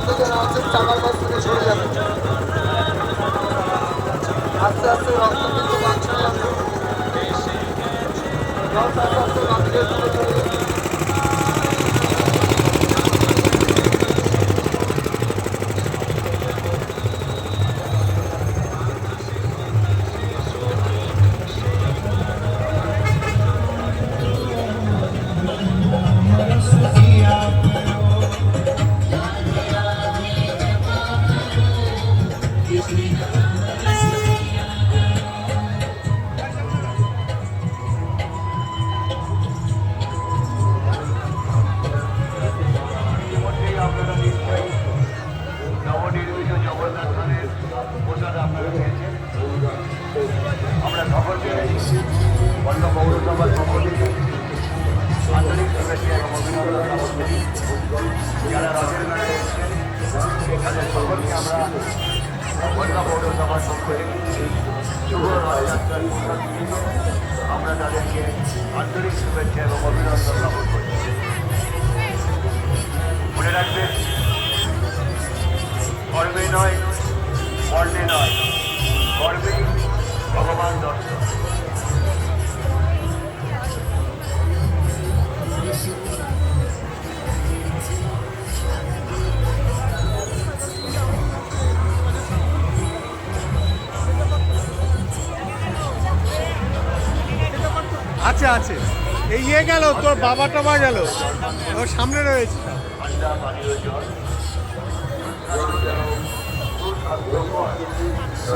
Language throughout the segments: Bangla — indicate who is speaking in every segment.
Speaker 1: সামনে যারা আছেন চাকার পাশ থেকে সরে যাবেন। আস্তে আস্তে রাস্তা কিন্তু বাচ্চা লাগবে। আস্তে আস্তে বাঁধিয়ে তুলে চলে যাবে।
Speaker 2: আমরা সকলকে বন্ধ পৌরসভার সকলকে আন্তরিক শুভেচ্ছা এবং অভিনন্দন জ্ঞাপন করি। যারা রথের মেলায় এসেছেন তাদের সকলকে আমরা বন্ধ পৌরসভার পক্ষ থেকে শুভ রথযাত্রার আমরা তাদেরকে আন্তরিক শুভেচ্ছা এবং অভিনন্দন জ্ঞাপন করি। মনে রাখবেন, কর্মে নয় বর্ণে নয়, কর্মে ভগবান দর্শন।
Speaker 3: আছে আছে, এই ইয়ে গেল, তোর বাবা টাবা গেল, ওর সামনে রয়েছে।
Speaker 2: ঠান্ডা পানীয় জল,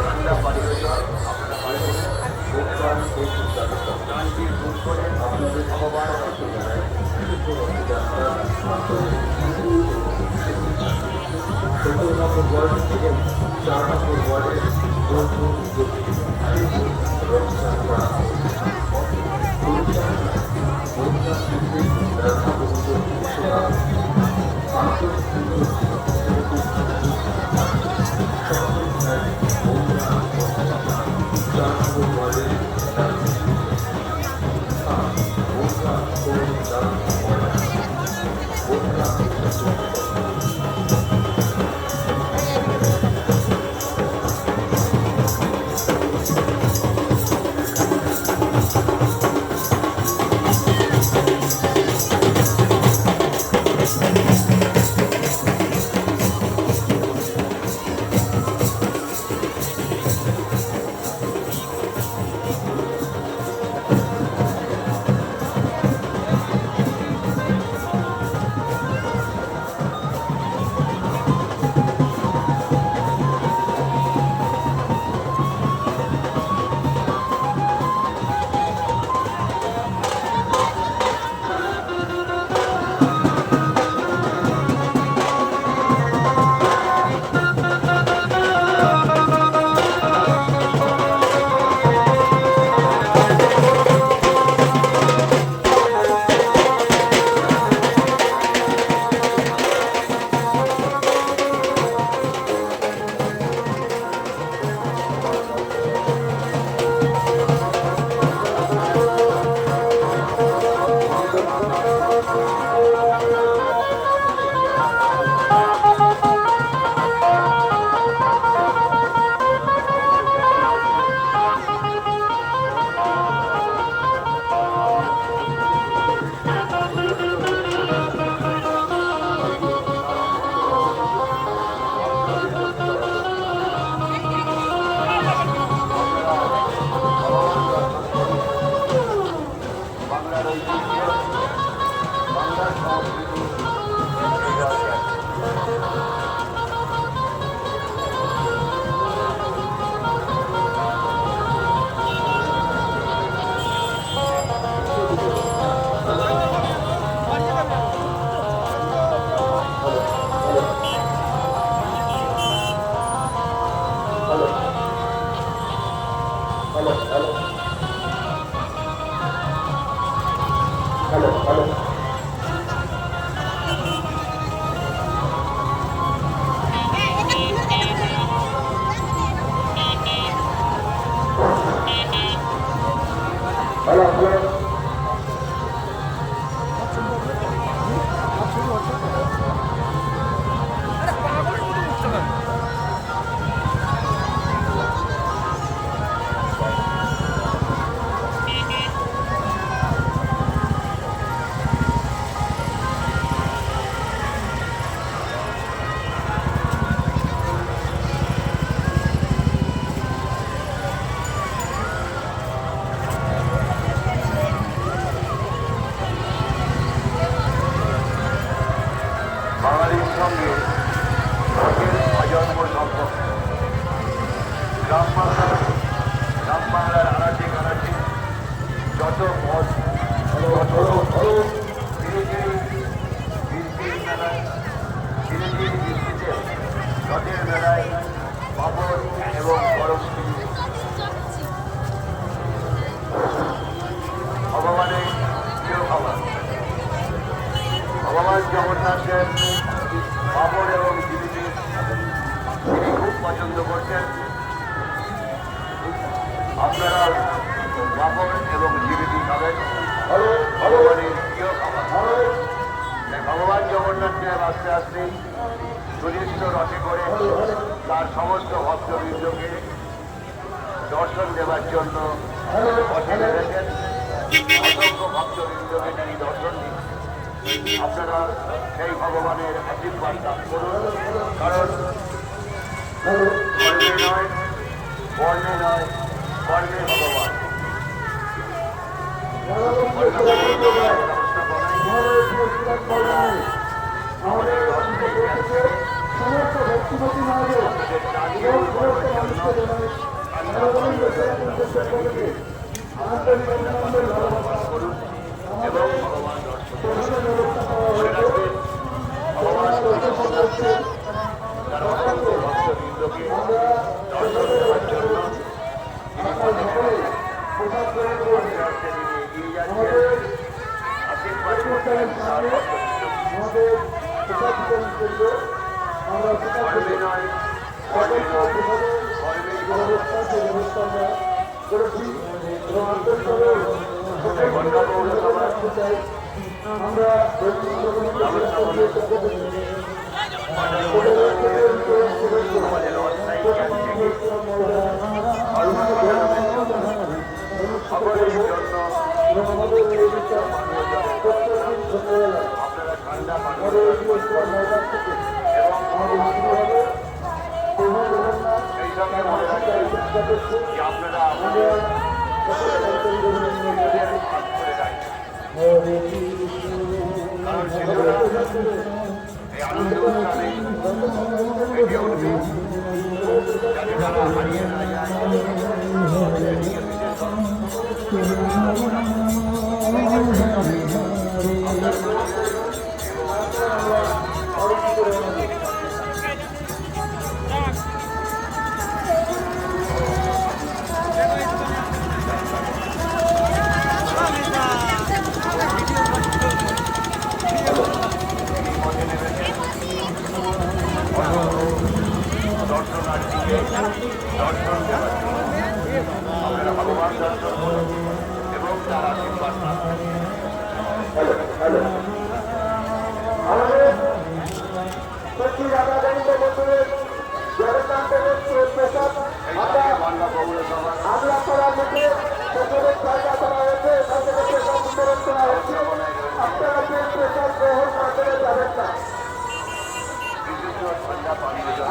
Speaker 2: ঠান্ডা পানীয় জল আপনারা পাবেন। ভগবান বাঙালির সঙ্গে লোকের অজন্ম সম্পর্ক। গ্রাম বাংলার আনাচে কানাচে যত মত বৃষ্টির মেলায় বৃষ্টিতে রথের মেলায় পাপড় এবং গরম ভগবানের প্রিয় খাবার। ভগবান জগন্নাথের পাপড় এবং জিলিপি তিনি খুব পছন্দ করছেন। আপনারা পাপড় এবং জিলিপি খাবেন, ভগবানের প্রিয় খাবার। ভগবান জগন্নাথের আস্তে আস্তে সুনির্দিষ্ট রথে করে তার সমস্ত ভক্তবৃন্দকে দর্শন দেওয়ার জন্য পথে নেমেছেন। অসংখ্য ভক্তবৃন্দকে তিনি দর্শন দিন। আপনারা সেই ভগবানের আশীর্বাদ লাভ করুন, কারণ কর্মে নয় বর্ণে নয় কর্মে ভগবান। আমাদের সমস্ত ব্যক্তিগত করুন এবং ভগবান দর্শন ভক্তবৃন্দকে দর্শন দেওয়ার জন্য এগিয়ে যাচ্ছেন, আশীর্বাদ করছেন তার কর্মে নয় কর্মে নয় খবরের জন্য আপনারা ঠান্ডা পানি এবং সেই সঙ্গে মনে রাখবেন যে আপনারা আমাদের কারণ শিশুরা এই আনন্দ উৎসবে এগিয়ে উঠবে, যাতে তারা হারিয়ে না যায়। দর্শনার্থীকে দর্শন দেওয়ার জন্য আপনারা ভগবান দর্শন করুন এবং তার আশীর্বাদ লাভ করুন। ঠান্ডা পানীয় জল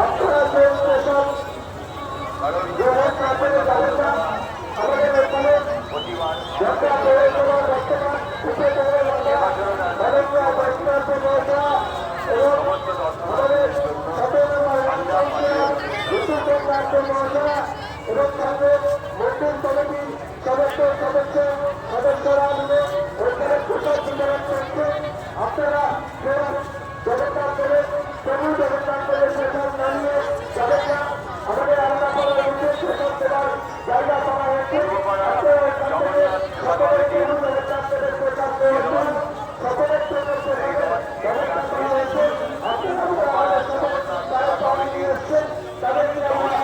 Speaker 2: প্রতিবার সমস্ত দর্শনার্থীদের জন্য ঠান্ডা পানীয়
Speaker 1: এবং তাদের নতুন কমিটির সদস্যরা মিলে ওইখানে প্রসাদ বিতরণ করছে। আপনারা জগন্নাথ করে প্রভু জগন্নাথ করে প্রসাদ না নিয়ে যাবেন না। আমাদের আলাদা করার মধ্যে প্রসাদ দেওয়ার জায়গা করা হয়েছে। সকলের জগন্নাথ করে প্রসাদ দেওয়া হয়েছে, সকলের জন্য ব্যবস্থা করা হয়েছে। আপনারা তারা পাওয়া নিয়ে এসছেন, তাদেরকে আমরা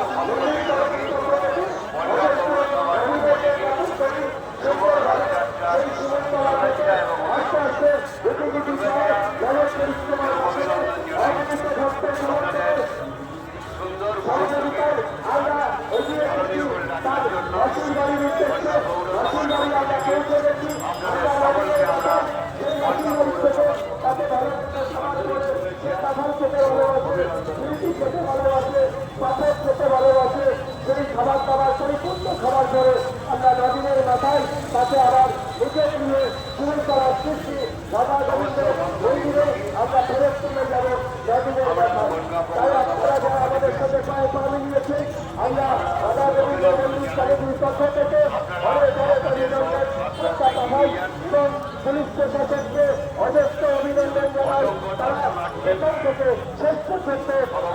Speaker 1: খাবার দাবার পরিপূর্ণ খাবার করে আমরা নদীনের মাথায় তাতে আবার বুঝে নিয়ে শুরু করার সৃষ্টি বাবা গোবিন্দ মন্দিরে আমরা ফেরত তুলে যাব। প্রথম থেকে শেষ পর্যন্ত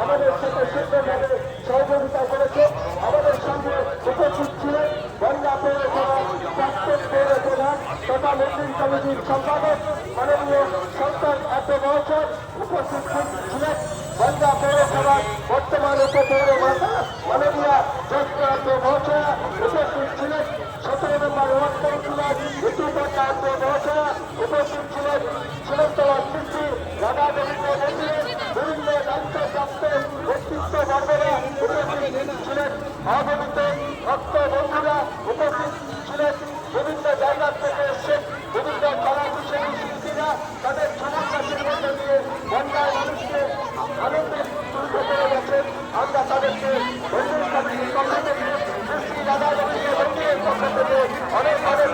Speaker 1: আমাদের সাথে সুন্দরভাবে সহযোগিতা করেছে। আমাদের সঙ্গে উপস্থিত ছিলেন গঞ্জা পৌরসভার প্রাক্তন পৌর প্রধান তথা মন্দির কমিটির সম্পাদক মাননীয় সন্তান আব্দ মহাশয়, উপস্থিত ছিলেন গঞ্জা পৌরসভার বর্তমান উপপৌর মাতা মাননীয় জ্যেষ্ঠ আব্দ মহাশয়া, উপস্থিত ছিলেন 17 নম্বর ওয়ার্ড কাউন্সিলর ঋতুপর্ণা আব্দ মহাশয়া, উপস্থিত ছিলেন ছিলেনতলা শিল্পী রাধা গোবিন্দ মন্দিরের বিভিন্ন দায়িত্বপ্রাপ্ত ব্যক্তিত্ব বর্গরা, উপস্থিত ছিলেন অগণিত ভক্ত বন্ধুরা, উপস্থিত ছিলেন বিভিন্ন জায়গা থেকে এসছেন বিভিন্ন কলাকুশলী শিল্পীরা, তাদের সমস্যার মধ্যে দিয়ে গঞ্জার মানুষকে আনন্দে তুলিত করে গেছেন। আমরা তাদেরকে মন্দির কমিটির পক্ষ থেকে শ্রী রাধা গোবিন্দ মন্দিরের পক্ষ থেকে অনেক অনেক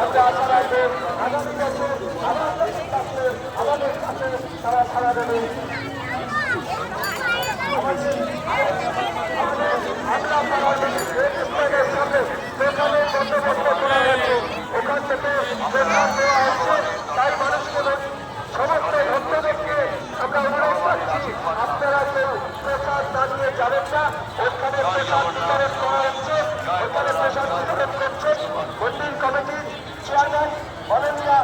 Speaker 1: আমরা আশা রাখবো আগামী বছর আমাদের কাছে তারা সারা দেবে। ওখান থেকে প্রচার দেওয়া হচ্ছে, তাই মানুষকে সমস্ত ভক্তদেরকে আমরা অনুরোধ করছি, আপনারা কেউ প্রসাদ না নিয়ে যাবেন না। ওখানে প্রসাদ বিতরণ করা হচ্ছে, ওখানে প্রসাদ বিতরণ করছে মন্দির কমিটির চেয়ারম্যান মাননীয়